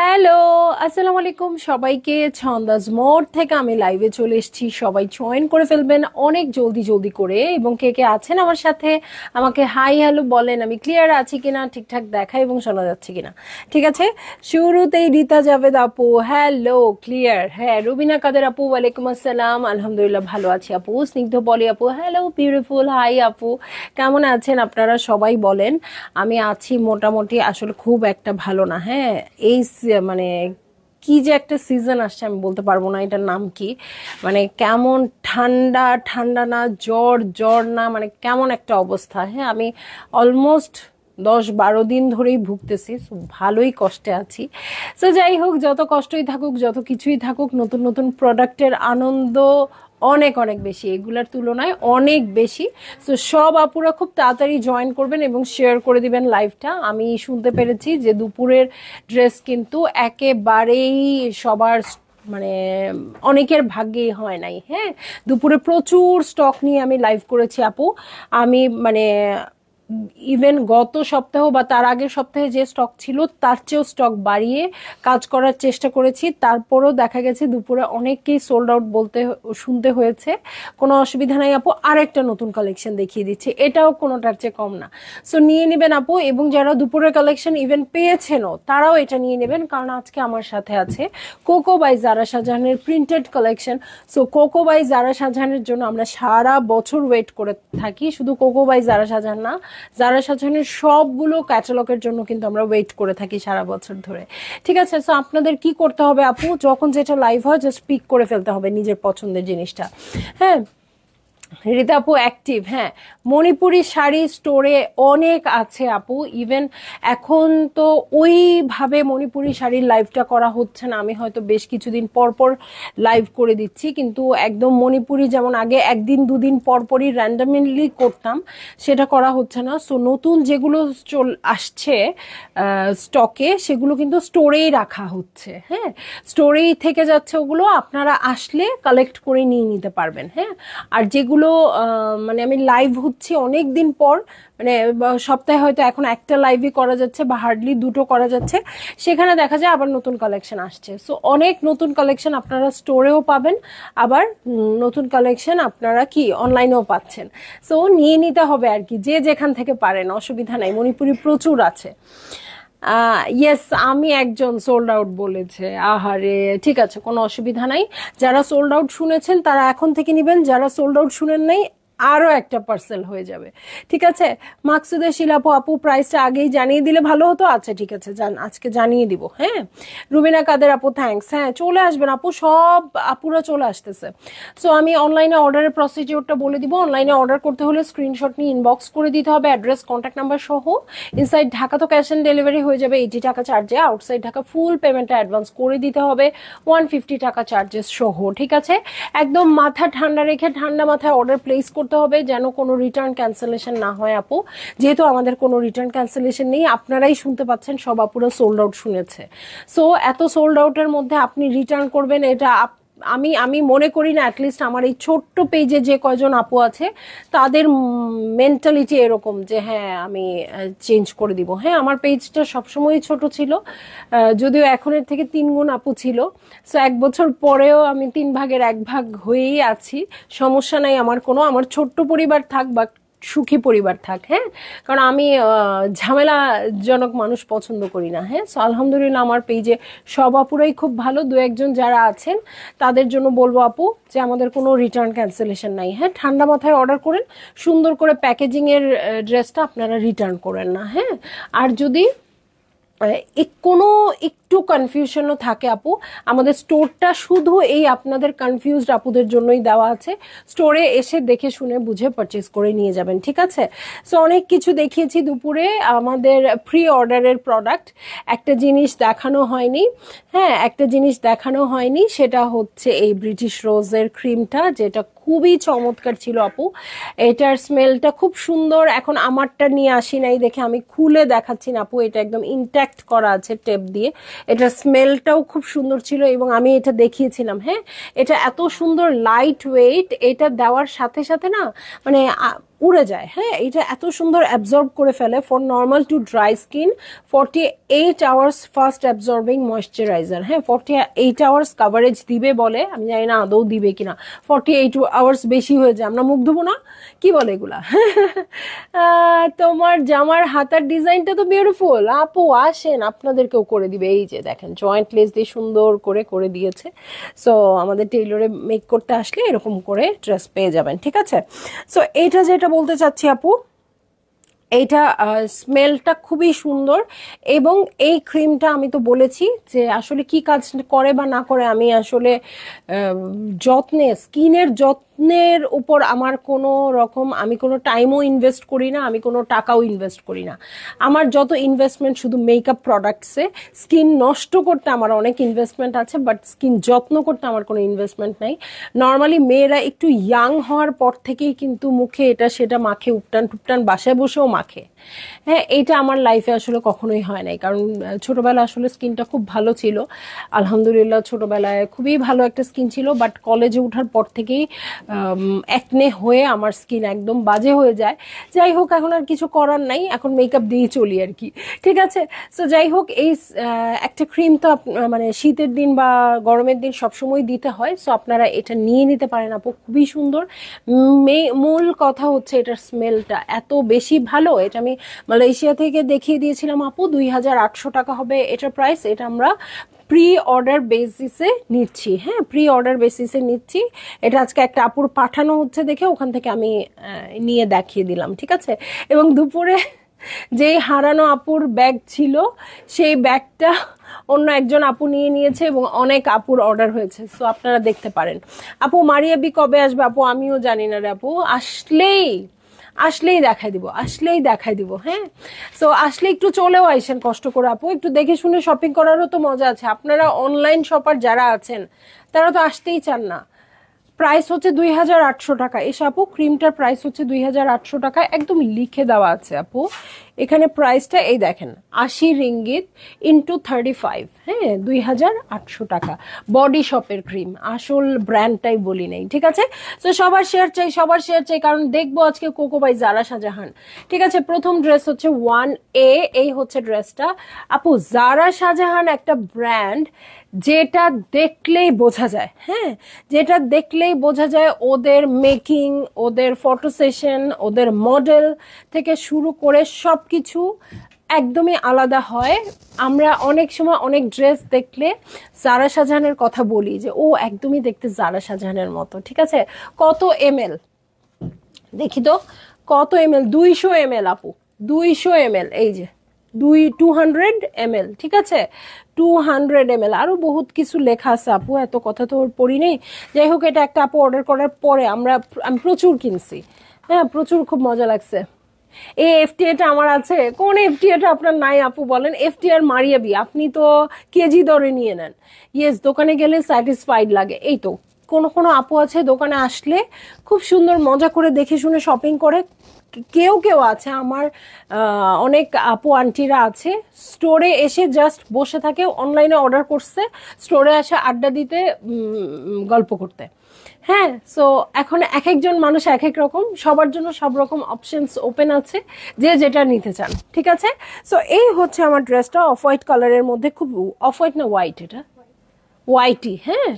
Hello, আসসালামু আলাইকুম সবাইকে। ছন্দাজ মোড থেকে আমি লাইভে চলে এসেছি। সবাই জয়েন করে ফেলবেন অনেক জলদি জলদি করে। এবং কে কে আছেন আমার সাথে আমাকে হাই হ্যালো বলেন, আমি ক্লিয়ার আছি কিনা, ঠিকঠাক দেখা এবং শোনা যাচ্ছে কিনা। ঠিক আছে, শুরুতেই রীতা জাভেদ আপু হ্যালো ক্লিয়ার। হ্যাঁ, রুবিনা কাদের আপু ওয়ালাইকুম আসসালাম, আলহামদুলিল্লাহ ভালো আছি আপু। স্নিগ্ধ বলি আপু হ্যালো বিউটিফুল, হাই আপু, কেমন আছেন আপনারা সবাই বলেন। আমি আছি মোটামুটি, আসলে খুব একটা ভালো না। হ্যাঁ, এই মানে কি যে একটা সিজন আসছে আমি বলতে পারবো না এটার নাম কি। মানে কেমন ঠান্ডা ঠান্ডা না, জ্বর জ্বর না, মানে কেমন একটা অবস্থা। হ্যাঁ, আমি অলমোস্ট 10-12 দিন ধরেই ভুগতেছি। So, ভালোই কষ্টে আছি। তো যাই হোক, যত কষ্টই থাকুক যত কিছুই থাকুক, নতুন নতুন প্রোডাক্টের আনন্দ অনেক অনেক বেশি, এগুলার তুলনায় অনেক বেশি। সো সব আপুরা খুব তাড়াতাড়ি জয়েন করবেন এবং শেয়ার করে দিবেন লাইভটা। আমি শুনতে পেরেছি যে দুপুরের ড্রেস কিন্তু একেবারেই সবার মানে অনেকের ভাগ্যেই হয় নাই। হ্যাঁ, দুপুরে প্রচুর স্টক নিয়ে আমি লাইভ করেছি আপু। আমি মানে ইভেন গত সপ্তাহ বা তার আগের সপ্তাহে যে স্টক ছিল তার চেয়েও স্টক বাড়িয়ে কাজ করার চেষ্টা করেছি। তারপরও দেখা গেছে দুপুরে অনেককেই সোল্ড আউট বলতে শুনতে হয়েছে। কোনো অসুবিধা নাই আপু, আরেকটা নতুন কালেকশন দেখিয়ে দিচ্ছি, এটাও কোনোটার চেয়ে কম না। সো নিয়ে নেবেন আপু, এবং যারা দুপুরের কালেকশন ইভেন পেয়েছেনও তারাও এটা নিয়ে নেবেন, কারণ আজকে আমার সাথে আছে কোকো বাই জারা শাহজাহানের printed collection. So Coco by Zara শাহজাহানের জন্য আমরা সারা বছর ওয়েট করে থাকি। শুধু কোকো বাই জারা শাহজাহান না, জারা শাহজাহানের সবগুলো ক্যাটালগের জন্য কিন্তু আমরা ওয়েট করে থাকি সারা বছর ধরে। ঠিক আছে, সো আপনাদের কি করতে হবে আপু, যখন যেটা লাইভ হয় জাস্ট পিক করে ফেলতে হবে নিজের পছন্দের জিনিসটা। হ্যাঁ, রিতা আপু অ্যাক্টিভ। হ্যাঁ, মণিপুরি শাড়ি স্টোরে অনেক আছে আপু। ইভেন এখন তো ওইভাবে মণিপুরি শাড়ির লাইভটা করা হচ্ছে না। আমি হয়তো বেশ কিছুদিন পর পর লাইভ করে দিচ্ছি, কিন্তু একদম মণিপুরি যেমন আগে একদিন দুদিন পর পরই র্যান্ডামলি করতাম, সেটা করা হচ্ছে না। সো নতুন যেগুলো আসছে স্টকে, সেগুলো কিন্তু স্টোরেই রাখা হচ্ছে। হ্যাঁ, স্টোরেই থেকে যাচ্ছে, ওগুলো আপনারা আসলে কালেক্ট করে নিয়ে নিতে পারবেন। হ্যাঁ, আর যেগুলো মানে আমি লাইভ হচ্ছি অনেক দিন পর, মানে সপ্তাহে হয়তো এখন একটা লাইভই করা যাচ্ছে বা হার্ডলি দুটো করা যাচ্ছে, সেখানে দেখা যায় আবার নতুন কালেকশন আসছে। সো অনেক নতুন কালেকশন আপনারা স্টোরেও পাবেন, আবার নতুন কালেকশন আপনারা কি অনলাইনেও পাচ্ছেন। সো নিয়ে নিতে হবে আর কি, যে যেখান থেকে পারেন, অসুবিধা নাই, মণিপুরি প্রচুর আছে। ইয়েস, আমি একজন সোল্ড আউট বলেছে, আহারে ঠিক আছে, কোনো অসুবিধা নাই। যারা সোল্ড আউট শুনেছেন তারা এখন থেকে নিবেন, যারা সোল্ড আউট শুনেন নাই আরো একটা পার্সেল হয়ে যাবে। ঠিক আছে, মাকসুদের শিলাপু আপু প্রাইসটা আগেই জানিয়ে দিলে ভালো হতো। আচ্ছা ঠিক আছে, আজকে জানিয়ে দিব। হ্যাঁ, রুবিনা কাদের আপু থ্যাঙ্কস। হ্যাঁ, চলে আসবেন আপু, সব আপুরা চলে আসতেছে। সো আমি অনলাইনে অর্ডারের প্রসিডিওরটা বলে দিব। অনলাইনে অর্ডার করতে হলে স্ক্রিনশট নিয়ে ইনবক্স করে দিতে হবে, অ্যাড্রেস কন্ট্যাক্ট নাম্বার সহ। ইনসাইড ঢাকা তো ক্যাশ অন ডেলিভারি হয়ে যাবে 80 টাকা চার্জে, আউটসাইড ঢাকা ফুল পেমেন্টটা অ্যাডভান্স করে দিতে হবে 150 টাকা চার্জেস সহ। ঠিক আছে, একদম মাথা ঠান্ডা রেখে ঠান্ডা মাথায় অর্ডার প্লেস করতে হবে, যেন কোনো রিটার্ন ক্যান্সেলেশন না হয় আপু। যেহেতু আমাদের কোনো রিটার্ন ক্যান্সেলেশন নেই, আপনারাই শুনতে পাচ্ছেন সব আপুরা সোল্ড আউট শুনেছে। সো এত সোল্ড আউটের মধ্যে আপনি রিটার্ন করবেন, এটা আমি আমি মনে করি না। অ্যাটলিস্ট আমার এই ছোট্ট পেজে যে কয়জন আপু আছে তাদের মেন্টালিটি এরকম যে হ্যাঁ আমি চেঞ্জ করে দিব। হ্যাঁ, আমার পেজটা সবসময়ই ছোট ছিল, যদিও এখনের থেকে 3 গুণ আপু ছিল। সো 1 বছর পরেও আমি 3 ভাগের 1 ভাগ হয়েই আছি। সমস্যা নাই আমার কোনো, আমার ছোট্ট পরিবার থাক বা সুখী পরিবার থাক। হ্যাঁ, কারণ আমি ঝামেলাজনক মানুষ পছন্দ করি না। হ্যাঁ, সো আলহামদুলিল্লাহ আমার পেজে সব আপুরাই খুব ভালো। 2-1 জন যারা আছেন তাদের জন্য বলবো আপু যে আমাদের কোনো রিটার্ন ক্যান্সেলেশন নাই। হ্যাঁ, ঠান্ডা মাথায় অর্ডার করেন, সুন্দর করে প্যাকেজিং এর ড্রেসটা আপনারা রিটার্ন করেন না। হ্যাঁ, আর যদি কোনো একটু কনফিউশনও থাকে আপু, আমাদের স্টোরটা শুধু এই আপনাদের কনফিউজড আপুদের জন্যই দেওয়া আছে। স্টোরে এসে দেখে শুনে বুঝে পারচেজ করে নিয়ে যাবেন। ঠিক আছে, সো অনেক কিছু দেখিয়েছি দুপুরে আমাদের প্রি অর্ডারের প্রোডাক্ট। একটা জিনিস দেখানো হয়নি, হ্যাঁ একটা জিনিস দেখানো হয়নি, সেটা হচ্ছে এই ব্রিটিশ রোজের ক্রিমটা, যেটা খুবই চমৎকার ছিল আপু। এটার স্মেলটা খুব সুন্দর। এখন আমারটা নিয়ে আসি নাই দেখে আমি খুলে দেখাচ্ছি না আপু, এটা একদম ইনট্যাক্ট করা আছে টেপ দিয়ে। এটার স্মেলটাও খুব সুন্দর ছিল এবং আমি এটা দেখিয়েছিলাম। হ্যাঁ, এটা এত সুন্দর লাইট ওয়েট, এটা দেওয়ার সাথে সাথে না মানে উড়ে যায়। হ্যাঁ, এটা এত সুন্দর অ্যাবজর্ব করে ফেলে। For normal to dry skin 48 hours fast absorbing moisturiser. হ্যাঁ, 48 আওয়ার্স কাভারেজ দিবে বলে, আমি জানি না আদৌ দিবে কিনা। 48 আওয়ার্স বেশি হয়ে যায়, আমরা মুখ ধোবো না, কি বলে এগুলা। তোমার জামার হাতার ডিজাইনটা তো বিউটিফুল আপু, আসেন আপনাদেরকেও করে দিবে। এই যে দেখেন জয়েন্ট লেস দিয়ে সুন্দর করে করে দিয়েছে। সো আমাদের টেইলরে মেক করতে আসলে এরকম করে ড্রেস পেয়ে যাবেন, ঠিক আছে। সো এইটা যেটা বলতে চাচ্ছি আপু, এইটা স্মেলটা খুবই সুন্দর। এবং এই ক্রিমটা আমি তো বলেছি যে আসলে কি কাজ করে বা না করে, আমি আসলে স্কিনের যত্নের উপর আমার কোনো রকম, আমি কোনো টাইমও ইনভেস্ট করি না, আমি কোনো টাকাও ইনভেস্ট করি না। আমার যত ইনভেস্টমেন্ট শুধু মেকআপ প্রোডাক্টসে। স্কিন নষ্ট করতে আমার অনেক ইনভেস্টমেন্ট আছে, বাট স্কিন যত্ন করতে আমার কোনো ইনভেস্টমেন্ট নাই। নর্মালি মেয়েরা একটু ইয়াং হওয়ার পর থেকেই কিন্তু মুখে এটা সেটা মাখে, উপটান টুপটান বাসায় বসেও মাখে। হ্যাঁ, এইটা আমার লাইফে আসলে কখনোই হয় নাই, কারণ ছোটবেলা আসলে স্কিনটা খুব ভালো ছিল, আলহামদুলিল্লাহ ছোটবেলায় খুবই ভালো একটা স্কিন ছিল। বাট কলেজে ওঠার পর থেকেই একনে হয়ে আমার স্কিন একদম বাজে হয়ে যায়। যাই হোক, এখন আর কিছু করার নাই, এখন মেকআপ দিয়েই চলি আর কি, ঠিক আছে। সো যাই হোক, এই একটা ক্রিম তো মানে শীতের দিন বা গরমের দিন সবসময় দিতে হয়। সো আপনারা এটা নিয়ে নিতে পারেন আপু, খুবই সুন্দর। মূল কথা হচ্ছে এটার স্মেলটা এত বেশি ভালো। এটা আমি মালয়েশিয়া থেকে দেখিয়ে দিয়েছিলাম আপু, 2800 টাকা হবে এটার প্রাইস। এটা আমরা প্রি অর্ডার বেসিসে নিচ্ছি। হ্যাঁ, প্রি অর্ডার বেসিসে নিচ্ছি। এটা আজকে একটা আপুর পাঠানো হচ্ছে দেখে ওখান থেকে আমি নিয়ে দেখিয়ে দিলাম, ঠিক আছে। এবং দুপুরে যেই হারানো আপুর ব্যাগ ছিল, সেই ব্যাগটা অন্য একজন আপু নিয়ে নিয়েছে এবং অনেক আপুর অর্ডার হয়েছে। সো আপনারা দেখতে পারেন। আপু মারিয়াবি কবে আসবে আপু? আমিও জানি না রে আপু, আসলেই দেখাই দিব, আসলেই দেখাই দিব। হ্যাঁ, সো আসলে একটু চলেও আইসেন কষ্ট করে আপু, একটু দেখে শুনে শপিং করারও তো মজা আছে। আপনারা অনলাইন শপার যারা আছেন তারা তো আসতেই চান না। প্রাইস হচ্ছে 2800 টাকা। এসে আপু, ক্রিমটার প্রাইস হচ্ছে 2800 টাকা, একদম লিখে দেওয়া আছে আপু এখানে প্রাইসটা। এই দেখেন, 80 রিঙ্গিত ইন্টু 35। হ্যাঁ, 2800 টাকা। বডি শপের ক্রিম, আসল ব্র্যান্ডটাই বলি নেই, ঠিক আছে। তো সবার শেয়ার চাই, সবার শেয়ার চাই, কারণ দেখবো আজকে কোকো বাই জারা শাহজাহান, ঠিক আছে। প্রথম ড্রেস হচ্ছে 1A, এই হচ্ছে ড্রেসটা আপু। জারা শাহজাহান একটা ব্র্যান্ড যেটা দেখলেই বোঝা যায়। হ্যাঁ, যেটা দেখলেই বোঝা যায় ওদের মেকিং, ওদের ফটো সেশন, ওদের মডেল থেকে শুরু করে সবকিছু একদমই আলাদা হয়। আমরা অনেক সময় অনেক ড্রেস দেখলে জারা শাহজাহানের কথা বলি যে ও একদমই দেখতে জারা শাহজাহানের মতো, ঠিক আছে। কত এমএল দেখি তো, কত এমএল? 200 ml আপু, 200 ml। এই যে 200 ml, ঠিক আছে, 200 ml। আরো বহুত কিছু লেখা আছে আপু, এত কথা তো ওর পড়ি নেই। যাই হোক, এটা একটা আপু অর্ডার করার পরে আমি প্রচুর কিনছি। হ্যাঁ, প্রচুর, খুব মজা লাগছে। এই এফটিএটা আমার আছে। কোন এফটিএটা আপনার নাই আপু বলেন? এফটিআর মারিয়াবি, আপনি তো কেজি দরে নিয়ে নেন। ইয়েস, দোকানে গেলে স্যাটিসফাইড লাগে। এই তো কোনো কোনো আপু আছে দোকানে আসলে খুব সুন্দর মজা করে দেখে শুনে শপিং করে। কেউ কেউ আছে আমার, অনেক আপু আন্টিরা আছে, স্টোরে এসে জাস্ট বসে থাকে, অনলাইনে অর্ডার করছে, স্টোরে আসে আড্ডা দিতে, গল্প করতে। হ্যাঁ, সো এখন এক একজন মানুষ এক এক রকম, সবার জন্য সব রকম অপশনস ওপেন আছে, যে যেটা নিতে চান, ঠিক আছে। সো এই হচ্ছে আমার ড্রেসটা, অফ হোয়াইট কালারের মধ্যে, খুব অফ হোয়াইট না হোয়াইট, এটা হোয়াইটই। হ্যাঁ,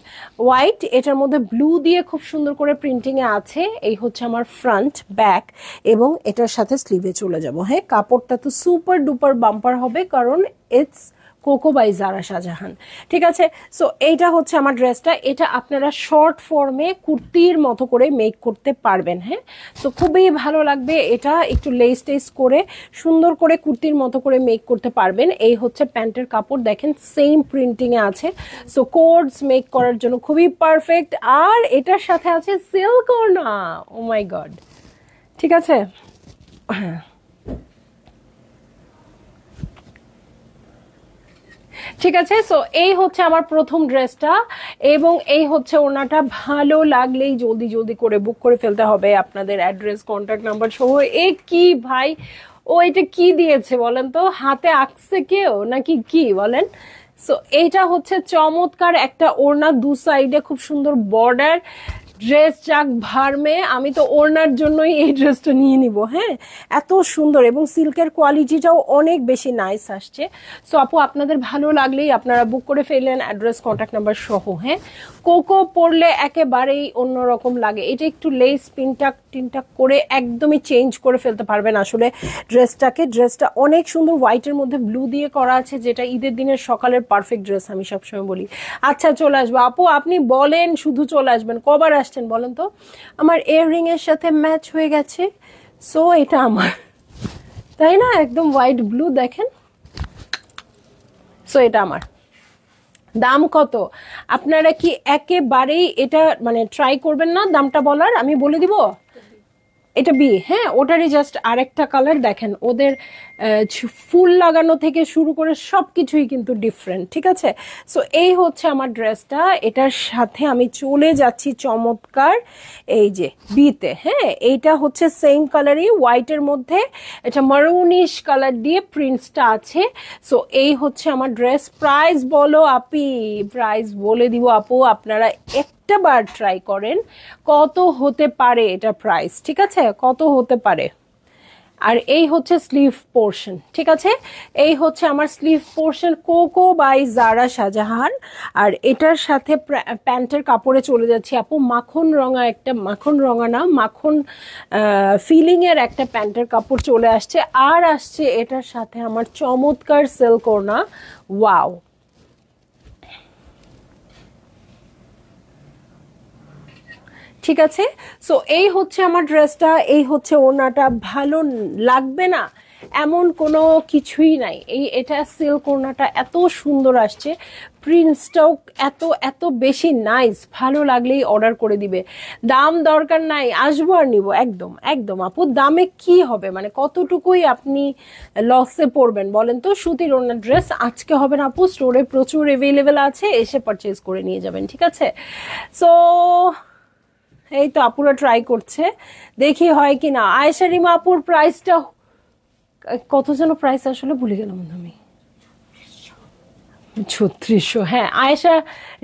হোয়াইট, এটার মধ্যে ব্লু দিয়ে খুব সুন্দর করে প্রিন্টিং এ আছে। এই হচ্ছে আমার ফ্রন্ট, ব্যাক, এবং এটার সাথে স্লিভে চলে যাব। হ্যাঁ, কাপড়টা তো সুপার ডুপার বাম্পার হবে, কারণ it's cocoa by Zara Shahjahan, ঠিক আছে। সো এইটা হচ্ছে আমার ড্রেসটা। এটা আপনারা শর্ট ফর্মে কুর্তির মতো করে মেক করতে পারবেন। হ্যাঁ, সো খুবই ভালো লাগবে। এটা একটু লেস টেস করে সুন্দর করে কুর্তির মতো করে মেক করতে পারবেন। এই হচ্ছে প্যান্টের কাপড়, দেখেন সেম প্রিন্টিং এ আছে। সো কোডস মেক করার জন্য খুবই পারফেক্ট। আর এটার সাথে আছে সিল্ক ওড়না, ও মাই গড, ঠিক আছে। ঠিক আছে। সো এই হচ্ছে আমার প্রথম ড্রেসটা, এবং এই হচ্ছে ওনাটা। ভালো লাগলেই জলদি জলদি করে বুক করে ফেলতে হবে, আপনাদের অ্যাড্রেস, কন্ট্যাক্ট নাম্বার সহ। এ কি ভাই, ও এটা কি দিয়েছে বলেন তো? হাতে আঁকছে কেউ নাকি কি বলেন? সো এইটা হচ্ছে চমৎকার একটা ওড়না, দু সাইডে খুব সুন্দর বর্ডার, ড্রেস যাক ভার্মে, আমি তো ওড়নার জন্যই এই ড্রেসটা নিয়ে নিব। হ্যাঁ, এত সুন্দর এবং সিল্কের কোয়ালিটিটাও অনেক বেশি নাইস আসছে। সো আপু আপনাদের ভালো লাগলেই আপনারা বুক করে ফেললেন, অ্যাড্রেস কন্ট্যাক্ট নাম্বার সহ। হ্যাঁ, কোকো পরলে একেবারেই অন্যরকম লাগে। এটা একটু লেস পিনটাক টিনটাক করে একদমই চেঞ্জ করে ফেলতে পারবেন আসলে ড্রেসটাকে। ড্রেসটা অনেক সুন্দর, হোয়াইটের মধ্যে ব্লু দিয়ে করা আছে, যেটা ঈদের দিনের সকালের পারফেক্ট ড্রেস আমি সবসময় বলি। আচ্ছা চলে আসবো আপু, আপনি বলেন শুধু চলে আসবেন, কবার আসছেন বলেন তো? আমার ইয়াররিং এর সাথে ম্যাচ হয়ে গেছে, সো এটা আমার, তাই না? একদম হোয়াইট ব্লু দেখেন, সো এটা আমার। দাম কত? আপনারা কি একেবারেই এটা মানে ট্রাই করবেন না দামটা বলার? আমি বলে দিব। এটা বি, হ্যাঁ, ওটারই জাস্ট আরেকটা কালার। দেখেন ওদের ফুল লাগানো থেকে শুরু করে সবকিছুই কিন্তু ডিফারেন্ট, ঠিক আছে? সো এই হচ্ছে আমার ড্রেসটা, এটার সাথে আমি চলে যাচ্ছি চমৎকার এই যে বিতে। হ্যাঁ, এইটা হচ্ছে সেম কালারই, হোয়াইটের মধ্যে এটা মারুনিশ কালার দিয়ে প্রিন্টসটা আছে। সো এই হচ্ছে আমার ড্রেস। প্রাইস বলো আপি, প্রাইস বলে দিব আপু, আপনারা একটা বার ট্রাই করেন কত হতে পারে এটা প্রাইস, ঠিক আছে? কত হতে পারে। আর এই হচ্ছে স্লিভ পোর্শন, ঠিক আছে? এই হচ্ছে আমার sleeve portion, cocoa by Zara Shahjahan. আর এটার সাথে প্যান্টের কাপড়ে চলে যাচ্ছি আপু, মাখন রঙা একটা, মাখন রঙা না, মাখন ফিলিং এর একটা প্যান্টের কাপড় চলে আসছে। আর আসছে এটার সাথে আমার চমৎকার সিল্ক ওড়না। ওয়াও, ঠিক আছে? সো এই হচ্ছে আমার ড্রেসটা, এই হচ্ছে ওড়নাটা। ভালো লাগবে না এমন কোনো কিছুই নাই। এটা সিল্ক ওড়নাটা এত সুন্দর আসছে, প্রিন্টসটাও এত এত বেশি নাইস, ভালো লাগলেই অর্ডার করে দিবে। দাম দরকার নাই, আসবো আর নিব। একদম একদম আপু, দামে কি হবে, মানে কতটুকুই আপনি লসে পড়বেন বলেন তো? সুতির ওড়নার ড্রেস আজকে হবে না আপু, স্টোরে প্রচুর অ্যাভেলেবেল আছে, এসে পারচেজ করে নিয়ে যাবেন, ঠিক আছে? সো এই তো আপুরা ট্রাই করছে, দেখি হয় কিনা। আয়েশা রিমা আপুর প্রাইসটা কত যেন, প্রাইস আসলে ভুলে গেলাম আমি। 3600, হ্যাঁ, আয়েশা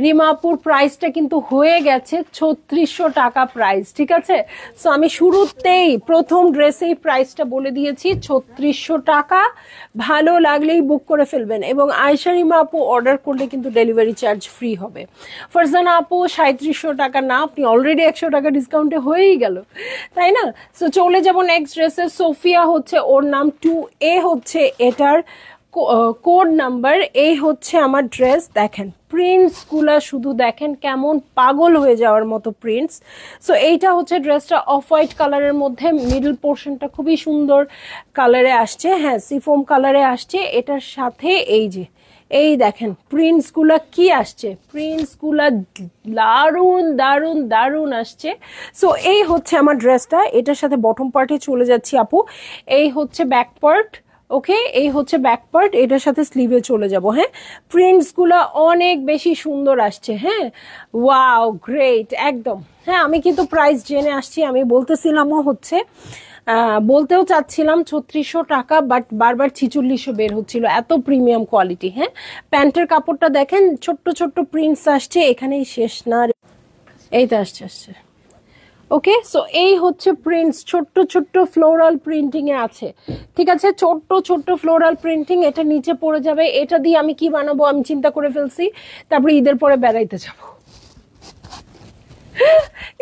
রিমাপুর প্রাইসটা কিন্তু হয়ে গেছে 3600 টাকা প্রাইস, ঠিক আছে? সো আমি শুরুতেই প্রথম ড্রেসেই প্রাইসটা বলে দিয়েছি 3600 টাকা। ভালো লাগলেই বুক করে ফেলবেন, এবং আয়েশা রিমা আপু অর্ডার করলে কিন্তু ডেলিভারি চার্জ ফ্রি হবে। ফারজানা আপু 3700 টাকা না, আপনি অলরেডি 100 টাকা ডিসকাউন্টে হয়েই গেল, তাই না? সো চলে যাব নেক্সট ড্রেসে। সোফিয়া হচ্ছে ওর নাম, 2A হচ্ছে এটার কোড নাম্বার। এই হচ্ছে আমার ড্রেস, দেখেন প্রিন্টস গুলা শুধু দেখেন কেমন পাগল হয়ে যাওয়ার মতো প্রিন্টস। সো এইটা হচ্ছে ড্রেসটা অফ হোয়াইট কালারের মধ্যে, মিডল পোর্শনটা খুবই সুন্দর কালারে আসছে, হ্যাঁ সিফোম কালারে আসছে। এটার সাথে এই যে এই দেখেন প্রিন্টস গুলা কি আসছে, প্রিন্টস গুলা দারুন দারুন দারুন আসছে। সো এই হচ্ছে আমার ড্রেসটা, এটার সাথে বটম পার্টে চলে যাচ্ছি আপু। এই হচ্ছে ব্যাক পার্ট, ওকে, এই হচ্ছে ব্যাক পার্ট, এটার সাথে স্লিভে চলে যাব। হ্যাঁ, প্রিন্টস গুলো অনেক বেশি সুন্দর আসছে। হ্যাঁ, ওয়াও গ্রেট একদম। হ্যাঁ, আমি কিন্তু প্রাইস জেনে আসছি, আমি বলতেছিলামও হচ্ছে, বলতেও চাচ্ছিলাম 3600 টাকা, বাট বারবার 4600 বের হচ্ছিল, এত প্রিমিয়াম কোয়ালিটি। হ্যাঁ, প্যান্টের কাপড়টা দেখেন, ছোট্ট ছোট্ট প্রিন্টস আসছে, এখানেই শেষ না, এই তো আসছে আসছে। ওকে, সো এই হচ্ছে প্রিন্টস, ছোট্ট ছোট্ট ফ্লোরাল প্রিন্টিং এ আছে, ঠিক আছে? ছোট্ট ছোট্ট ফ্লোরাল প্রিন্টিং, এটা নিচে পড়ে যাবে। এটা দিয়ে আমি কি বানাবো আমি চিন্তা করে ফেলছি, তারপরে ঈদের পরে বেড়াইতে যাব,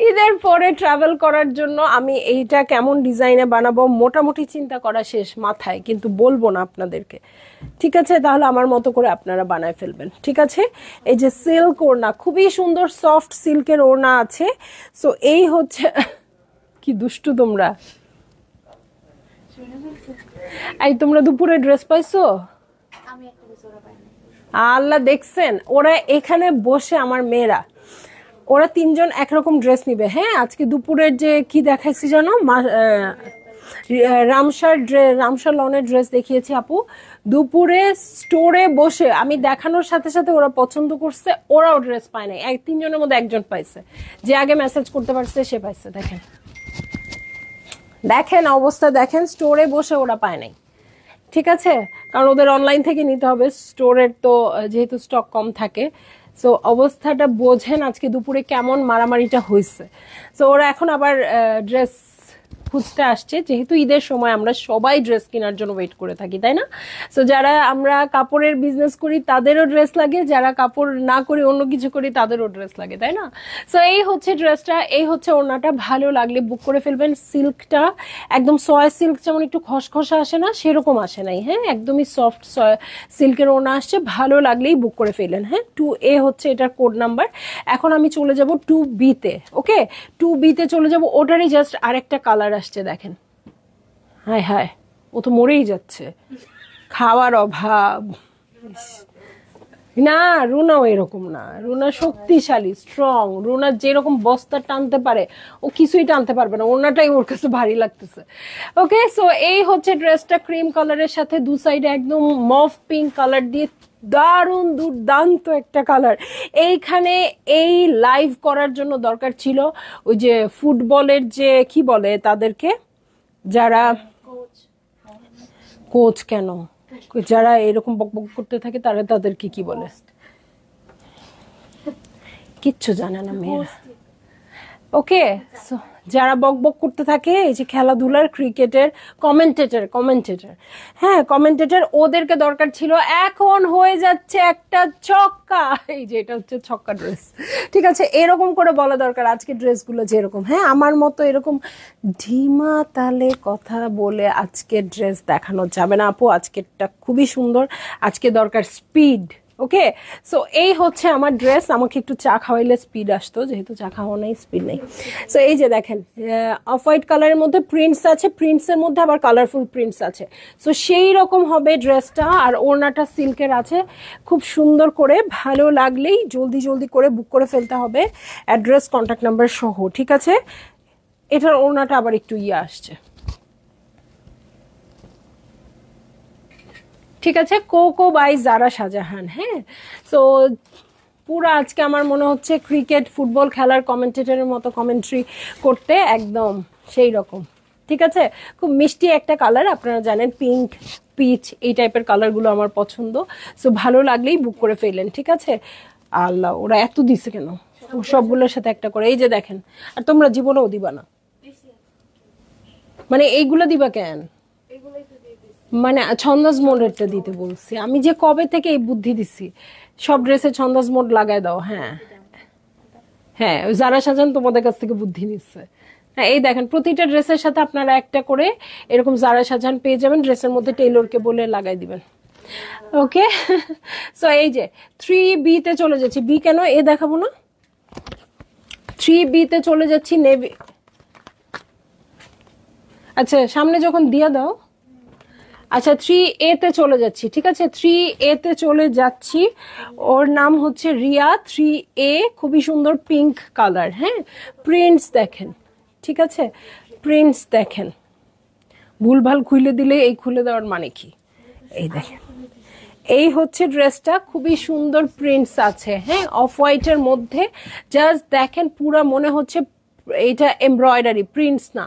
ঈদের পরে ট্রাভেল করার জন্য আমি এইটা কেমন ডিজাইনে বানাবো মোটামুটি চিন্তা করা শেষ মাথায়, কিন্তু বলবো না আপনাদেরকে, ঠিক আছে? তাহলে আমার মতো করে আপনারা বানায় ফেলবেন, ঠিক আছে? এই যে সিল্ক ওড়না, খুবই সুন্দর সফট সিল্কের ওড়না আছে। সো এই হচ্ছে কি দুষ্টু তোমরা, এই তোমরা দুপুরে ড্রেস পাইছো? আল্লাহ দেখছেন, ওরা এখানে বসে আমার মেয়েরা, ওরা তিনজন একরকম ড্রেস নিবে। হ্যাঁ, আজকে দুপুরের যে কি দেখাইছি জানো, রামসার লনের ড্রেস দেখিয়েছি আপু, দুপুরে স্টোরে বসে আমি দেখানোর সাথে সাথে ওরা পছন্দ করছে, ওরাও ড্রেস পায় নাই, তিনজনের মধ্যে একজন পাইছে, যে আগে মেসেজ করতে পারছে সে পাইছে। দেখেন দেখেন অবস্থা দেখেন, স্টোরে বসে ওরা পায় নাই, ঠিক আছে? কারণ ওদের অনলাইন থেকে নিতে হবে, স্টোরের তো যেহেতু স্টক কম থাকে। সো অবস্থাটা বোঝেন আজকে দুপুরে কেমন মারামারিটা হয়েছে। সো ওরা এখন আবার ড্রেস খুঁজতে আসছে, যেহেতু ঈদের সময় আমরা সবাই ড্রেস কেনার জন্য ওয়েট করে থাকি, তাই না? সো যারা আমরা কাপড়ের বিজনেস করি তাদেরও ড্রেস লাগে, যারা কাপড় না করি অন্য কিছু করি তাদেরও ড্রেস লাগে, তাই না? সো এই হচ্ছে ড্রেসটা, এই হচ্ছে ওড়নাটা। ভালো লাগলে বুক করে ফেলবেন। সিল্কটা একদম সয় সিল্ক, যেমন একটু খসখসা আসে না, সেরকম আসে নাই, হ্যাঁ, একদমই সফট সিল্কের ওড়না আসছে। ভালো লাগলেই বুক করে ফেলেন। হ্যাঁ, 2A হচ্ছে এটার কোড নাম্বার। এখন আমি চলে যাব 2B-তে। ওকে, 2B-তে চলে যাব। ওটারই জাস্ট আরেকটা কালার আসছে, দেখেন। হায় হায়, ও তো মরেই যাচ্ছে, খাওয়ার অভাব। না, রুনাও এরকম না। রুনা শক্তিশালী, স্ট্রং। রুনা যেরকম বস্তা টানতে পারে ও কিছুই টানতে পারবে না, ওনাটাই ওর কাছে ভারী লাগতেছে। ওকে, সো এই হচ্ছে ড্রেসটা, ক্রিম কালারের সাথে দু সাইডে একদম মফ পিঙ্ক কালার দিয়ে, দারুণ দুর্দান্ত একটা কালার। এইখানে এই লাইভ করার জন্য দরকার ছিল ওই যে ফুটবলের যে কি বলে তাদেরকে, যারা কোচ, কেন যারা এরকম বকবক করতে থাকে তারা তাদেরকে কি বলে, কিচ্ছু জানে না মেয়েরা। ওকে, যারা বকবক করতে থাকে এই যে খেলাধুলার, ক্রিকেটের কমেন্টেটর, হ্যাঁ কমেন্টেটর, ওদেরকে দরকার ছিল। এখন হয়ে যাচ্ছে একটা ছক্কা, এই যে এটা হচ্ছে ছক্কা ড্রেস। ঠিক আছে, এরকম করে বলা দরকার আজকে ড্রেসগুলো যেরকম। হ্যাঁ, আমার মতো এরকম ঢিমা তালে কথা বলে আজকে ড্রেস দেখানো যাবে না আপু। আজকেরটা খুবই সুন্দর, আজকে দরকার স্পিড। ওকে, সো এই হচ্ছে আমার ড্রেস। আমাকে একটু চা খাওয়াইলে স্পিড আসতো, যেহেতু চা খাওয়া নেই, স্পিড নেই। সো এই যে দেখেন, অফ হোয়াইট কালারের মধ্যে প্রিন্টস আছে, প্রিন্টসের মধ্যে আবার কালারফুল প্রিন্টস আছে। সো সেই রকম হবে ড্রেসটা। আর ওড়নাটা সিল্কের আছে, খুব সুন্দর করে। ভালো লাগলেই জলদি জলদি করে বুক করে ফেলতে হবে, অ্যাড্রেস কন্ট্যাক্ট নাম্বার সহ। ঠিক আছে, এটার ওড়নাটা আবার একটু আসছে। ঠিক আছে, কোকো বাই জারা শাহজাহান। হ্যাঁ, সো পুরো আজকে আমার মনে হচ্ছে ক্রিকেট ফুটবল খেলার কমেন্টেটরের মতো কমেন্ট্রি করতে, একদম সেই রকম। ঠিক আছে, খুব মিষ্টি একটা কালার, আপনারা জানেন পিঙ্ক পিচ এই টাইপের কালারগুলো আমার পছন্দ। সো ভালো লাগলেই বুক করে ফেলেন। ঠিক আছে, আল্লাহ ওরা এত দিছে কেন, সবগুলোর সাথে একটা করে। এই যে দেখেন, আর তোমরা জীবনেও দিবা না, মানে এইগুলো দিবা কেন? মানে ছন্দাস মোডেরটা দিতে বলছি আমি, যে কবে থেকে এই বুদ্ধি দিছি সব ড্রেসে ছন্দাস মোড লাগাই দাও। হ্যাঁ হ্যাঁ, ওই যারা সাজান তোমাদের কাছ থেকে বুদ্ধি নিচ্ছে। হ্যাঁ, এই দেখেন প্রতিটা ড্রেসের সাথে আপনারা একটা করে এরকম যারা সাজান পেয়ে যাবেন, ড্রেসের মধ্যে টেইলরকে বলে লাগাই দিবেন। ওকে, সো এই যে 3B-তে চলে যাচ্ছি। বি কেন, এ দেখাবো না? 3B-তে চলে যাচ্ছি, নেভি। আচ্ছা, সামনে যখন দিয়ে দাও। আচ্ছা, 3A-তে চলে যাচ্ছি। ঠিক আছে, 3A-তে চলে যাচ্ছি। ওর নাম হচ্ছে রিয়া। 3A, খুবই সুন্দর পিঙ্ক কালার। হ্যাঁ, প্রিন্টস দেখেন। ঠিক আছে, প্রিন্টস দেখেন। ভুলভাল খুলে দিলে এই খুলে দেওয়ার মানে কি? এই দেখেন, এই হচ্ছে ড্রেসটা, খুবই সুন্দর প্রিন্টস আছে। হ্যাঁ, অফ হোয়াইটের মধ্যে জাস্ট দেখেন, পুরো মনে হচ্ছে এটা এমব্রয়ডারি, প্রিন্টস না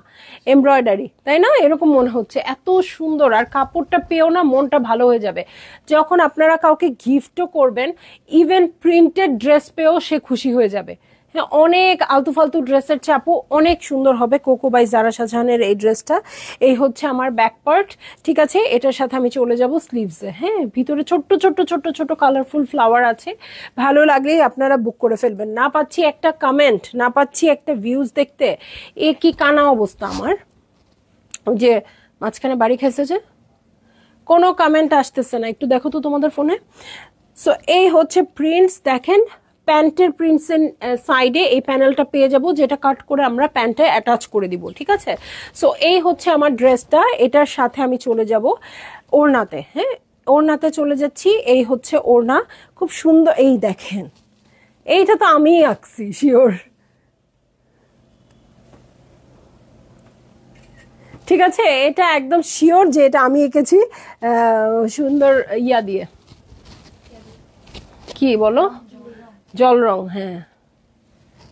এমব্রয়ডারি, তাই না? এরকম মনে হচ্ছে, এত সুন্দর। আর কাপড়টা পেয়েও না মনটা ভালো হয়ে যাবে। যখন আপনারা কাউকে গিফটও করবেন, ইভেন প্রিন্টেড ড্রেস পেয়েও সে খুশি হয়ে যাবে। হ্যাঁ, অনেক আলতু ফালতু ড্রেসের চাপও অনেক সুন্দর হবে। কোকো বাই জারা শাহজাহানের এই ড্রেসটা। এই হচ্ছে আমার ব্যাক পার্ট। ঠিক আছে, এটার সাথে আমি চলে যাব স্লিভসে। হ্যাঁ, ভিতরে ছোট্ট ছোট্ট ছোট্ট ছোট কালারফুল ফ্লাওয়ার আছে। ভালো লাগলেই আপনারা বুক করে ফেলবেন। না পাচ্ছি একটা কমেন্ট, না পাচ্ছি একটা ভিউজ দেখতে, এ কি কানা অবস্থা আমার। ওই যে মাঝখানে বাড়ি খেয়েছে যে, কোনো কমেন্ট আসতেছে না, একটু দেখো তো তোমাদের ফোনে। সো এই হচ্ছে প্রিন্টস দেখেন, প্যান্টের প্রিন্টসের সাইডে এই প্যানেলটা পেয়ে যাব, যেটা কাট করে আমরা প্যান্টে অ্যাটাচ করে দিব। ঠিক আছে, সো এই হচ্ছে আমার ড্রেসটা। এটার সাথে আমি চলে যাব ওড়নাতে। হ্যাঁ, ওড়নাতে চলে যাচ্ছি। এই হচ্ছে ওড়না, খুব সুন্দর। এই দেখেন, এইটা তো আমিই আঁকছি শিওর। ঠিক আছে, এটা একদম শিওর যে এটা আমি এঁকেছি সুন্দর ইয়া দিয়ে। কি বলো? জল রং। হ্যাঁ,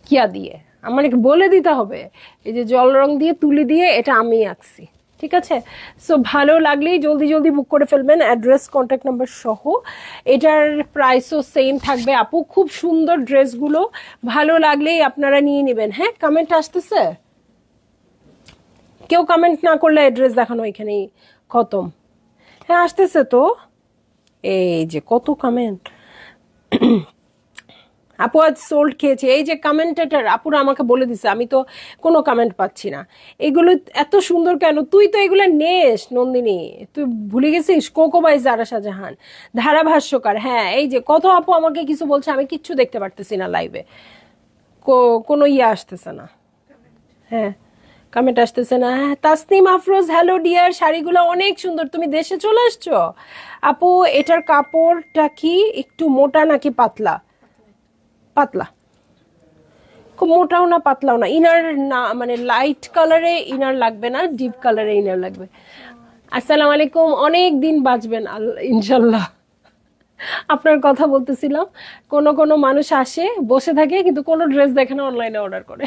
কিয়া দিয়ে, আমার বলে দিতে হবে। এই যে জল রং দিয়ে তুলি দিয়ে এটা আমি আঁকছি। ঠিক আছে। সো ভালো লাগলেই জলদি জলদি বুক করে ফেলবেন, অ্যাড্রেস কন্ট্যাক্ট নাম্বার সহ। এটার প্রাইসও সেম থাকবে আপু। খুব সুন্দর ড্রেসগুলো, ভালো লাগলেই আপনারা নিয়ে নেবেন। হ্যাঁ, কমেন্ট আসতেছে, কেউ কমেন্ট না করলে অ্যাড্রেস দেখানো এখানেই খতম। হ্যাঁ আসতেছে তো, এই যে কত কমেন্ট। আপু আজ সোল্ড খেয়েছে, এই যে কমেন্টেটার আপুরা আমাকে বলে দিছে, আমি তো কোনো কমেন্ট পাচ্ছি না। এগুলো এত সুন্দর কেন? তুই তো এগুলো নেস নন্দিনী, তুই ভুলে গেছিস? কোকো বাই জারা শাহজাহান, ধারাভাষ্যকার। হ্যাঁ এই যে কত আপু আমাকে কিছু বলছে, আমি কিচ্ছু দেখতে পারতেছি না লাইভে, কোনো ইয়ে আসতেছে না। হ্যাঁ কমেন্ট আসতেছে না। হ্যাঁ, তাসনিম আফরোজ, হ্যালো ডিয়ার, শাড়িগুলো অনেক সুন্দর, তুমি দেশে চলে আসছো আপু? এটার কাপড়টা কি একটু মোটা নাকি পাতলা? পাতলা, খুব মোটাও না পাতলাও না। ইনার না মানে লাইট কালারে ইনার লাগবে না, ডিপ কালারে ইনার লাগবে। আসসালামু আলাইকুম, অনেক দিন বাঁচবেন ইনশাল্লাহ। আপনার কথা বলতেছিলাম, কোন কোন মানুষ আসে বসে থাকে কিন্তু কোনো ড্রেস দেখে না, অনলাইনে অর্ডার করে।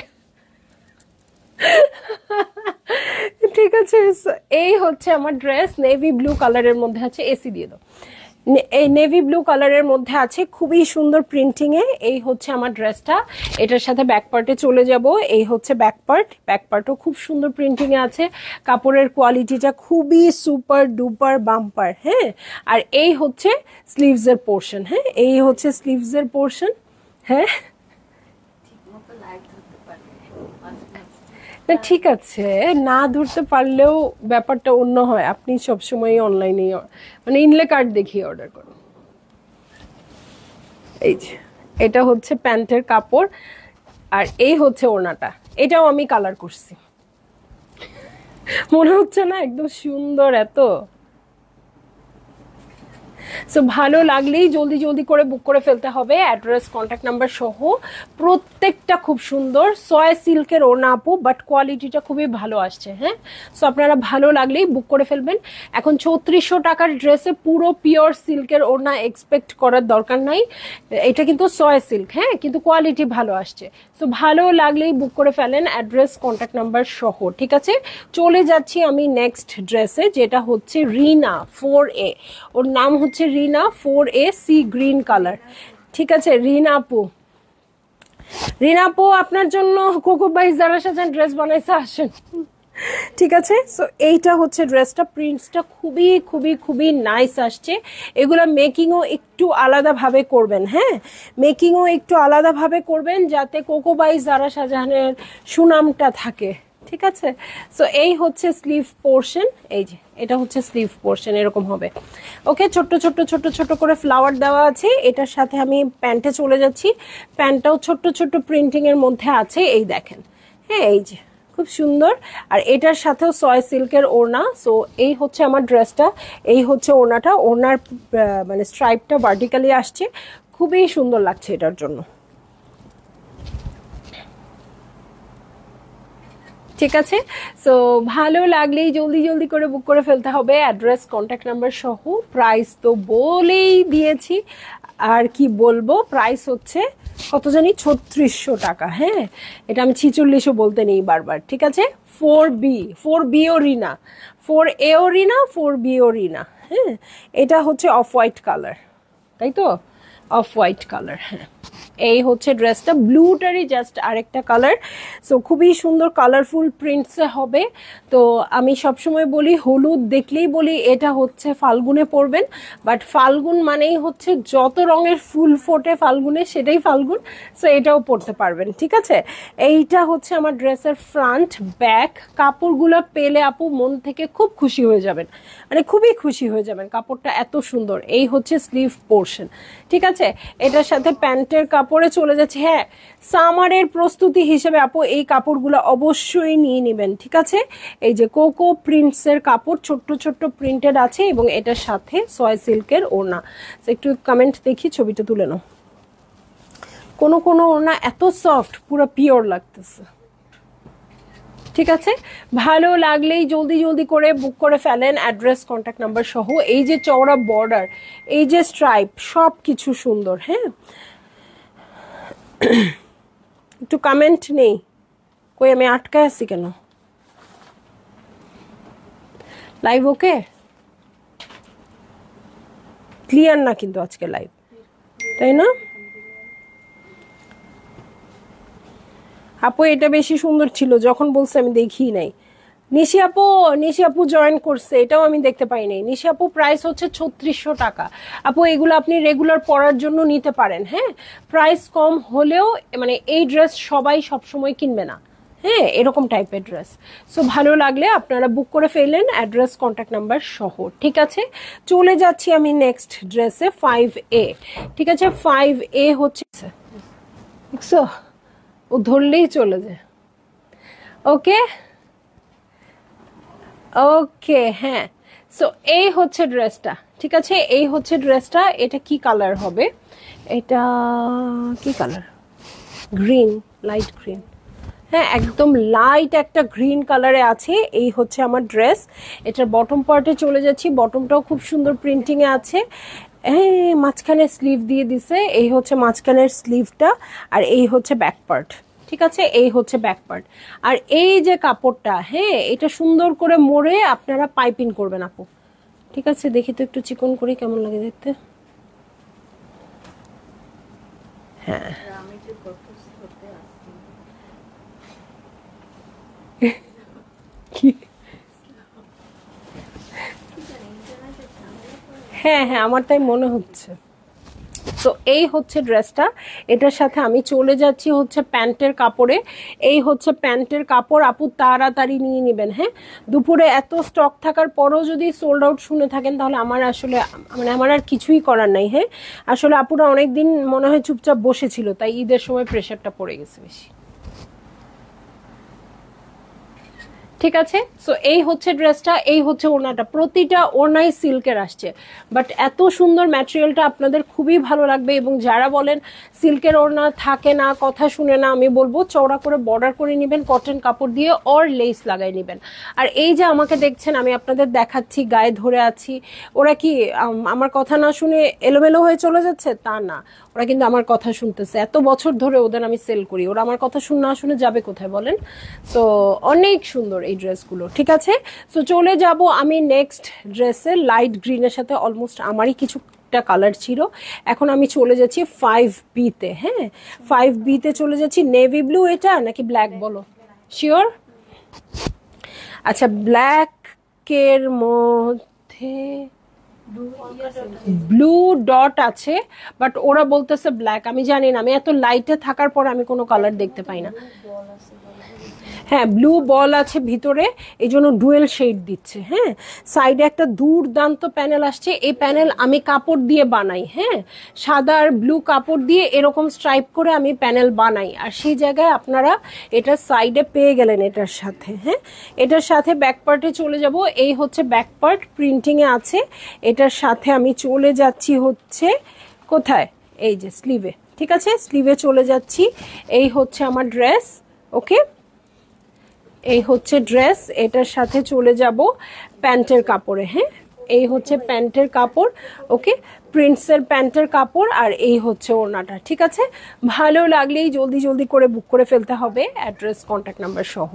ঠিক আছে, so এই হচ্ছে আমার ড্রেস, নেভি ব্লু কালারের মধ্যে আছে। এসি দিয়ে দাও। এই নেভি ব্লু কালারের মধ্যে আছে, খুবই সুন্দর প্রিন্টিং এ। এই হচ্ছে আমার ড্রেসটা। এটার সাথে ব্যাক পার্টে চলে যাব। এই হচ্ছে ব্যাক পার্ট, ব্যাক পার্টও খুব সুন্দর প্রিন্টিং এ আছে। কাপড়ের কোয়ালিটিটা খুবই সুপার ডুপার বাম্পার। হ্যাঁ, আর এই হচ্ছে স্লিভস এর পোর্শন। হ্যাঁ, এই হচ্ছে স্লিভস এর পোর্শন। হ্যাঁ না ঠিক আছে, না ধরতে পারলেও ব্যাপারটা অন্য হয়। আপনি সবসময় অনলাইনে মানে ইনলে কার্ড দেখিয়ে অর্ডার করেন। এই যে এটা হচ্ছে প্যান্টের কাপড়, আর এই হচ্ছে ওড়নাটা। এটাও আমি কালার করছি, মনে হচ্ছে না একদম সুন্দর এত। সো ভালো লাগলেই জলদি জলদি করে বুক করে ফেলতে হবে, অ্যাড্রেস কন্ট্যাক্ট নাম্বার সহ। প্রত্যেকটা খুব সুন্দর সয় সিল্কের ওড়না আপু, বাট কোয়ালিটিটা খুবই ভালো আসছে। হ্যাঁ, সো আপনারা ভালো লাগলেই বুক করে ফেলবেন। এখন ৩৪০০ টাকার ড্রেসে পুরো পিওর সিল্কের ওড়না এক্সপেক্ট করার দরকার নাই। এটা কিন্তু সয় সিল্ক, হ্যাঁ, কিন্তু কোয়ালিটি ভালো আসছে। সো ভালো লাগলেই বুক করে ফেলেন, অ্যাড্রেস কন্ট্যাক্ট নাম্বার সহ। ঠিক আছে, চলে যাচ্ছি আমি নেক্সট ড্রেসে, যেটা হচ্ছে রিনা 4A। ওর নাম হচ্ছে রিনা 4A, সি গ্রিন কালার। ঠিক আছে রিনা আপু, রিনা আপু আপনার জন্য Coco by Zara Shahjahan dress বানাইছে, আসেন। ঠিক আছে, সো এইটা হচ্ছে ড্রেসটা, প্রিন্টসটা খুবই খুবই খুবই নাইস আসছে। এগুলো মেকিংও একটু আলাদাভাবে করবেন। হ্যাঁ, মেকিংও একটু আলাদাভাবে করবেন যাতে কোকো বাই জারা শাহজাহানের সুনামটা থাকে। ঠিক আছে, সো এই হচ্ছে স্লিভ পোর্শন। এই যে এটা হচ্ছে স্লিভ পোর্শন, এরকম হবে। ওকে, ছোট্ট ছোট্ট ছোট্ট ছোট্ট করে ফ্লাওয়ার দেওয়া আছে। এটার সাথে আমি প্যান্টে চলে যাচ্ছি। প্যান্টটাও ছোট্ট ছোট্ট প্রিন্টিং এর মধ্যে আছে, এই দেখেন। হ্যাঁ এই যে খুব সুন্দর, আর এটার সাথেও সয় সিল্কের ওড়না। সো এই হচ্ছে আমার ড্রেসটা, এই হচ্ছে ওড়নাটা। ওড়নার মানে স্ট্রাইপটা ভার্টিক্যালি আসছে, খুবই সুন্দর লাগছে এটার জন্য। ঠিক আছে, সো ভালো লাগলেই জলদি জলদি করে বুক করে ফেলতে হবে, অ্যাড্রেস কন্ট্যাক্ট নাম্বার সহ। প্রাইস তো বলেই দিয়েছি, আর কি বলবো। প্রাইস হচ্ছে কত জানি, ৩৬০০ টাকা। হ্যাঁ, এটা আমি ৪৬ও বলতে নেই বারবার। ঠিক আছে, 4B ও রিনা, 4A ও রিনা, 4B ও রিনা। হ্যাঁ, এটা হচ্ছে অফ হোয়াইট কালার, তাই তো, অফ হোয়াইট কালার। হ্যাঁ, এই হচ্ছে ড্রেসটা, ব্লুটারই জাস্ট আরেকটা কালার। সো খুবই সুন্দর কালারফুল প্রিন্টসে হবে। তো আমি সবসময় বলি, হলুদ দেখলেই বলি এটা হচ্ছে ফাল্গুনে পরবেন, বাট ফাল্গুন মানেই হচ্ছে যত রঙের ফুল ফোটে ফাল্গুনে, সেটাই ফাল্গুন। সো এটাও পরতে পারবেন। ঠিক আছে, এইটা হচ্ছে আমার ড্রেসের ফ্রন্ট ব্যাক। কাপড়গুলো পেলে আপু মন থেকে খুব খুশি হয়ে যাবেন, মানে খুবই খুশি হয়ে যাবেন, কাপড়টা এত সুন্দর। এই হচ্ছে স্লিভ পোর্শন। ঠিক আছে, এটার সাথে প্যান্টের কাপড়ে চলে যাচ্ছে। হ্যাঁ, সামারের প্রস্তুতি হিসেবে আপু এই কাপড়গুলো অবশ্যই নিয়ে নেবেন। ঠিক আছে, এই যে কোকো প্রিন্টসের কাপড়, ছোট্ট ছোট্ট প্রিন্টেড আছে, এবং এটার সাথে সয় সিল্কের ওড়না। একটু কমেন্ট দেখি, ছবিটা তুলে নাও। কোনো কোনো ওড়না এত সফট, পুরো পিওর লাগতেছে। ঠিক আছে, ভালো লাগলেই জলদি জলদি করে বুক করে ফেলেন, অ্যাড্রেস কন্ট্যাক্ট নাম্বার সহ। এই যে চওড়া বর্ডার, এই যে স্ট্রাইপ, সব কিছু সুন্দর। হ্যাঁ, একটু কমেন্ট নেই, কই আমি আটকায় আছি কেন? লাইভ ওকে, ক্লিয়ার না কিন্তু আজকে লাইভ, তাই না আপু? এটা বেশি সুন্দর ছিল, যখন বলছে আমি দেখি নাই। নিশি আপু জয়েন করছে, এটাও আমি দেখতে পাই নাই। নিশি আপু প্রাইস হচ্ছে 3600 টাকা। আপু এগুলো আপনি রেগুলার পরার জন্য নিতে পারেন, হ্যাঁ। প্রাইস কম হলেও মানে এই ড্রেস সবাই সবসময় কিনবে না, হ্যাঁ, এরকম টাইপের ড্রেস। সো ভালো লাগলে আপনারা বুক করে ফেলেন, অ্যাড্রেস কন্ট্যাক্ট নাম্বার সহ, ঠিক আছে। চলে যাচ্ছি আমি নেক্সট ড্রেসে, 5A। ঠিক আছে, 5A হচ্ছে, দেখছো ও ধরলেই চলে যায়। ওকে ওকে, হ্যাঁ। সো এই হচ্ছে ড্রেসটা, ঠিক আছে, এই হচ্ছে ড্রেসটা। এটা কি কালার হবে? এটা কি কালার? গ্রিন, লাইট গ্রিন, হ্যাঁ, একদম লাইট একটা গ্রিন কালারে আছে। এই হচ্ছে আমার ড্রেস। এটার বটম পার্টে চলে যাচ্ছি, বটমটাও খুব সুন্দর প্রিন্টিংয়ে আছে। মাঝখানে স্লিভ দিয়ে দিছে, এই হচ্ছে মাঝখানের স্লিভটা, আর এই হচ্ছে ব্যাক পার্ট, ঠিক আছে, এই হচ্ছে ব্যাক পার্ট। আর এই যে কাপড়টা, হ্যাঁ, এটা সুন্দর করে মোড়ে আপনারা পাইপিং করবেন আপু, ঠিক আছে। দেখি তো একটু চিকন করে কেমন লাগে দেখতে। হ্যাঁ হ্যাঁ হ্যাঁ, আমার তাই মনে হচ্ছে। তো এই হচ্ছে ড্রেসটা, এটার সাথে আমি চলে যাচ্ছি হচ্ছে প্যান্টের কাপড়ে। এই হচ্ছে প্যান্টের কাপড়, আপু তাড়াতাড়ি নিয়ে নেবেন, হ্যাঁ। দুপুরে এত স্টক থাকার পরও যদি সোল্ড আউট শুনে থাকেন তাহলে আমার আসলে মানে আমার আর কিছুই করার নাই, হ্যাঁ। আসলে আপুরা অনেকদিন মনে হয় চুপচাপ বসেছিল, তাই ঈদের সময় প্রেশারটা পড়ে গেছে বেশি, ঠিক আছে। সো এই হচ্ছে ড্রেসটা, এই হচ্ছে ওড়নাটা, প্রতিটা ওড়নাই সিল্কের আসছে, বাট এত সুন্দর ম্যাটেরিয়ালটা আপনাদের খুবই ভালো লাগবে। এবং যারা বলেন সিল্কের ওড়না থাকে না, কথা শুনে না, আমি বলবো চওড়া করে বর্ডার করে নেবেন কটন কাপড় দিয়ে, অর লেস লাগাই নেবেন। আর এই যে আমাকে দেখছেন, আমি আপনাদের দেখাচ্ছি, গায়ে ধরে আছি, ওরা কি আমার কথা না শুনে এলোমেলো হয়ে চলে যাচ্ছে? তা না, ওরা কিন্তু আমার কথা শুনতেছে। এত বছর ধরে ওদের আমি সেল করি, ওরা আমার কথা না শুনে যাবে কোথায় বলেন? তো অনেক সুন্দর এই ড্রেসগুলো, ঠিক আছে। সো চলে যাব আমি নেক্সট ড্রেসে, লাইট গ্রিনের সাথে অলমোস্ট আমারই কিছুটা কালার ছিল। এখন আমি চলে যাচ্ছি 5B-তে, হ্যাঁ, 5B-তে চলে যাচ্ছি। নেভি ব্লু এটা নাকি ব্ল্যাক বলো, শিওর? আচ্ছা, ব্ল্যাকের মধ্যে ব্লু ডট আছে, বাট ওরা বলতেছে ব্ল্যাক। আমি জানি না, আমি এত লাইটে থাকার পর আমি কোনো কালার দেখতে পাই না। হ্যাঁ, ব্লু বল আছে ভিতরে, এই জন্য ডুয়েল শেড দিচ্ছে, হ্যাঁ। সাইডে একটা দুর্দান্ত প্যানেল আসছে, এই প্যানেল আমি কাপড় দিয়ে বানাই, হ্যাঁ, সাদা আর ব্লু কাপড় দিয়ে এরকম স্ট্রাইপ করে আমি প্যানেল বানাই। আর সেই জায়গায় আপনারা এটা সাইডে পেয়ে গেলেন এটার সাথে, হ্যাঁ। এটার সাথে ব্যাক পার্টে চলে যাব, এই হচ্ছে ব্যাক পার্ট, প্রিন্টিংয়ে আছে। এটার সাথে আমি চলে যাচ্ছি হচ্ছে কোথায়, এই যে স্লিভে, ঠিক আছে, স্লিভে চলে যাচ্ছি। এই হচ্ছে আমার ড্রেস, ওকে, এই হচ্ছে ড্রেস। এটার সাথে চলে যাব প্যান্টের কাপড়ে, হ্যাঁ, এই হচ্ছে প্যান্টের কাপড়, ওকে, প্রিন্টসের প্যান্টের কাপড়। আর এই হচ্ছে ওড়নাটা, ঠিক আছে। ভালো লাগলেই জলদি জলদি করে বুক করে ফেলতে হবে, অ্যাড্রেস কন্ট্যাক্ট নাম্বার সহ,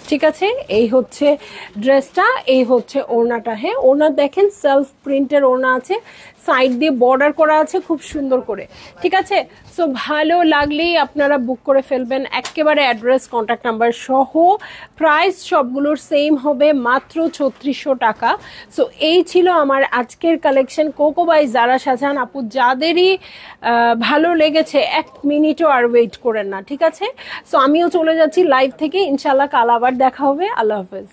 ঠিক আছে। এই হচ্ছে ড্রেসটা, এই হচ্ছে ওড়নাটা, হ্যাঁ। ওড়না দেখেন সেলফ প্রিন্টের ওড়না আছে, সাইড দিয়ে বর্ডার করা আছে খুব সুন্দর করে, ঠিক আছে। সো ভালো লাগলেই আপনারা বুক করে ফেলবেন, একেবারে অ্যাড্রেস কন্ট্যাক্ট নাম্বার সহ। প্রাইস সবগুলোর সেম হবে, মাত্র 3600 টাকা। সো এই ছিল আমার আজকের collection, cocoa by Zara Shahjahan. আপু যাদেরই ভালো লেগেছে এক মিনিটও আর ওয়েট করেন না, ঠিক আছে। সো আমিও চলে যাচ্ছি লাইভ থেকে, ইনশাল্লাহ কাল আবার দেখা হবে। আল্লাহ হাফেজ।